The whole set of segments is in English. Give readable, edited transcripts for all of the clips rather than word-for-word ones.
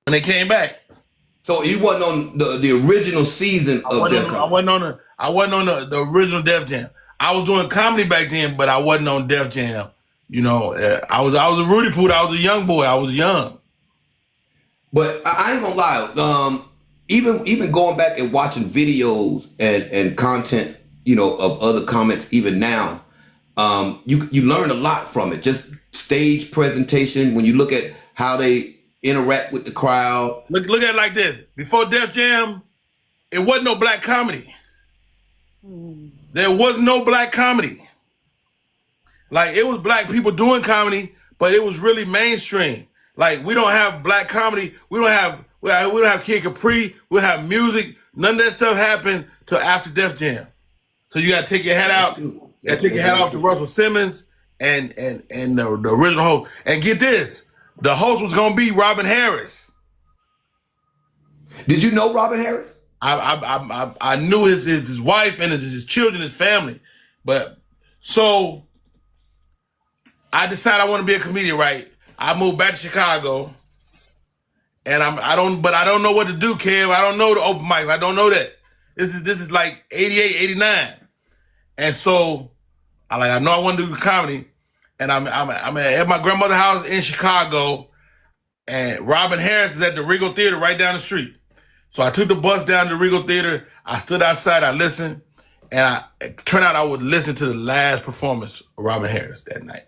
when they came back. So you wasn't on the original season of Def Jam. I wasn't on the original Def Jam. I was doing comedy back then, but I wasn't on Def Jam. You know, I was a Rudy Poot. I was a young boy. I was young. But I ain't gonna lie. Even going back and watching videos and content, you know, of other comics, even now, you learn a lot from it. Just stage presentation. When you look at how they interact with the crowd. Look at it like this. Before Def Jam, it wasn't no black comedy. There was no black comedy. Like, it was black people doing comedy, but it was really mainstream. Like, we don't have black comedy. We don't have Kid Capri. We don't have music. None of that stuff happened till after Def Jam. So you gotta take your hat out. You gotta take your hat off to Russell Simmons and the original host. And get this, the host was gonna be Robin Harris. Did you know Robin Harris? I knew his wife and his children, his family. But so I decided I want to be a comedian, right? I moved back to Chicago, and I don't know what to do, Kev. I don't know the open mics. I don't know that. This is like 88, 89. And so I know I want to do comedy, and I'm at my grandmother's house in Chicago, and Robin Harris is at the Regal Theater right down the street. So I took the bus down to the Regal Theater. I stood outside, I listened, and it turned out I would listen to the last performance of Robin Harris that night.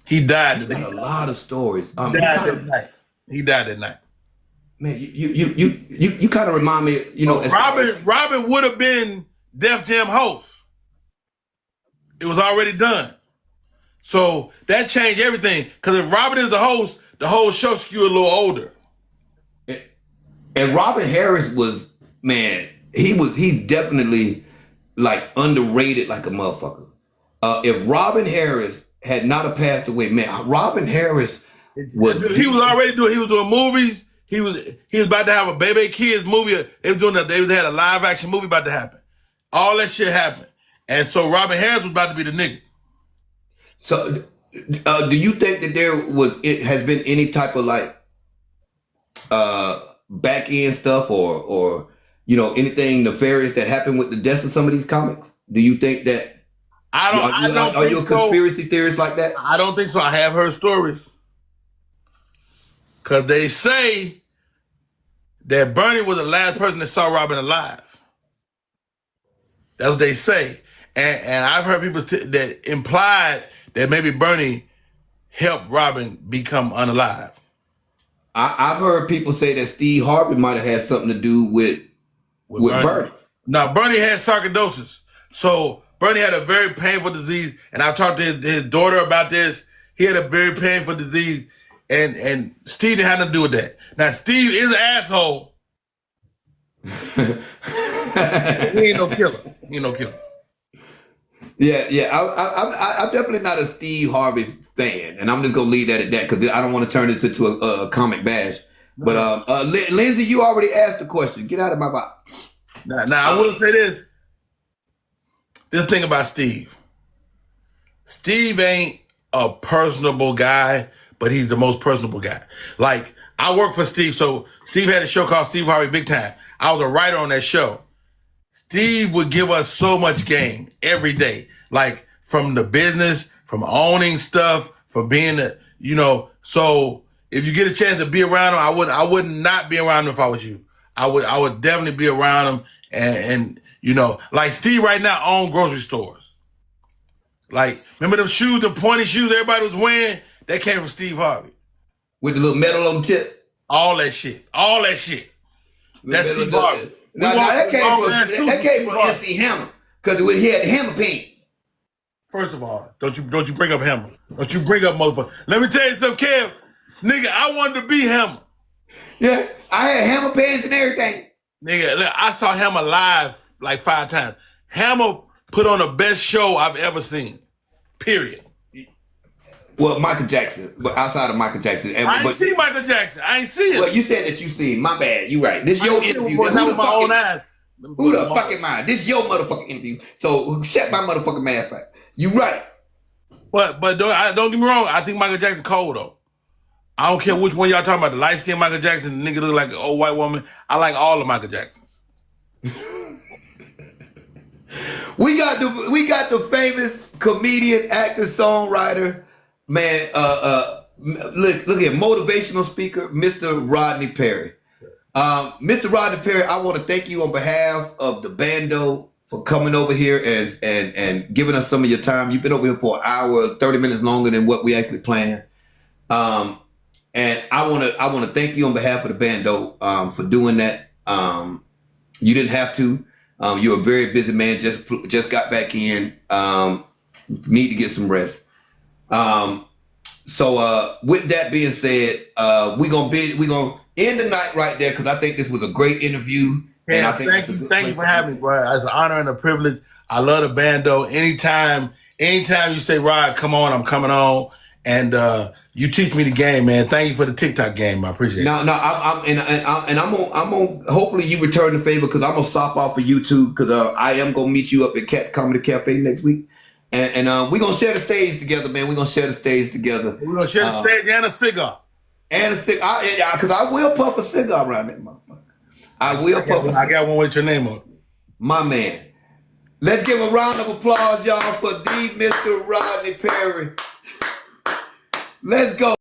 He died that night. A lot of stories. He died that night. Man, you kind of remind me, you know. Robin would have been Def Jam host. It was already done. So that changed everything. Because if Robin is the host, the whole show skewed a little older. And Robin Harris was, man, he's definitely like underrated like a motherfucker. If Robin Harris had not have passed away, man, Robin Harris was doing movies. He was about to have a Baby Kids movie. They had a live action movie about to happen. All that shit happened. And so Robin Harris was about to be the nigga. So do you think that has been any type of like back end stuff or you know, anything nefarious that happened with the deaths of some of these comics? Do you think that are you a conspiracy theorist like that? I don't think so. I have heard stories. Cause they say that Bernie was the last person that saw Robin alive. That's what they say. And I've heard people that implied that maybe Bernie helped Robin become unalive. I've heard people say that Steve Harvey might have had something to do with Bernie. Now, Bernie had sarcoidosis. So Bernie had a very painful disease. And I talked to his daughter about this. He had a very painful disease. And Steve didn't have nothing to do with that. Now, Steve is an asshole. He ain't no killer. Yeah. I'm definitely not a Steve Harvey fan, and I'm just gonna leave that at that because I don't want to turn this into a comic bash. But Lindsay, you already asked the question. Get out of my box. Now I will say this. This thing about Steve. Steve ain't a personable guy, but he's the most personable guy. Like, I work for Steve, so Steve had a show called Steve Harvey Big Time. I was a writer on that show. Steve would give us so much game every day, like from the business, from owning stuff, from being so if you get a chance to be around him, I would not be around him if I was you. I would definitely be around him and like Steve right now owns grocery stores. Like, remember them shoes, the pointy shoes everybody was wearing? That came from Steve Harvey. With the little metal on the tip? All that shit. That's Steve Harvey. Now that came from MC Hammer, because he had the Hammer pants. First of all, don't you bring up Hammer. Don't you bring up motherfucker. Let me tell you something, Kev. Nigga, I wanted to be Hammer. Yeah, I had Hammer pants and everything. Nigga, look, I saw Hammer live like 5 times. Hammer put on the best show I've ever seen. Period. Well, Michael Jackson, but outside of Michael Jackson. I ain't seen Michael Jackson. I ain't seen it. Well, you said that you seen. My bad. You right. This your interview. Who the fuck am I? This your motherfucking interview. So shut my motherfucking mouth up. You right. But don't get me wrong. I think Michael Jackson cold though. I don't care which one y'all talking about. The light skinned Michael Jackson, the nigga look like an old white woman. I like all the Michael Jacksons. We got the famous comedian, actor, songwriter, man. Look here, motivational speaker, Mr. Rodney Perry. Mr. Rodney Perry, I want to thank you on behalf of the bando for coming over here and giving us some of your time. You've been over here for an hour, 30 minutes longer than what we actually planned. And I want to thank you on behalf of the bando for doing that. You didn't have to. You're a very busy man. Just got back in. Need to get some rest. So with that being said, we're gonna end the night right there because I think this was a great interview. Yeah, and I think thank you for having me, bro. It's an honor and a privilege. I love the bando. Anytime you say, Rod, come on, I'm coming on. And you teach me the game, man. Thank you for the TikTok game. I appreciate it. I'm gonna hopefully you return the favor because I'm gonna stop off for YouTube because I am gonna meet you up at Cat Comedy Cafe next week. And we're gonna share the stage together, man. We're gonna share the stage together. We're gonna share the stage and a cigar. And a cigar, because I will puff a cigar around that motherfucker. I got one with your name on it. My man. Let's give a round of applause, y'all, for the Mr. Rodney Perry. Let's go.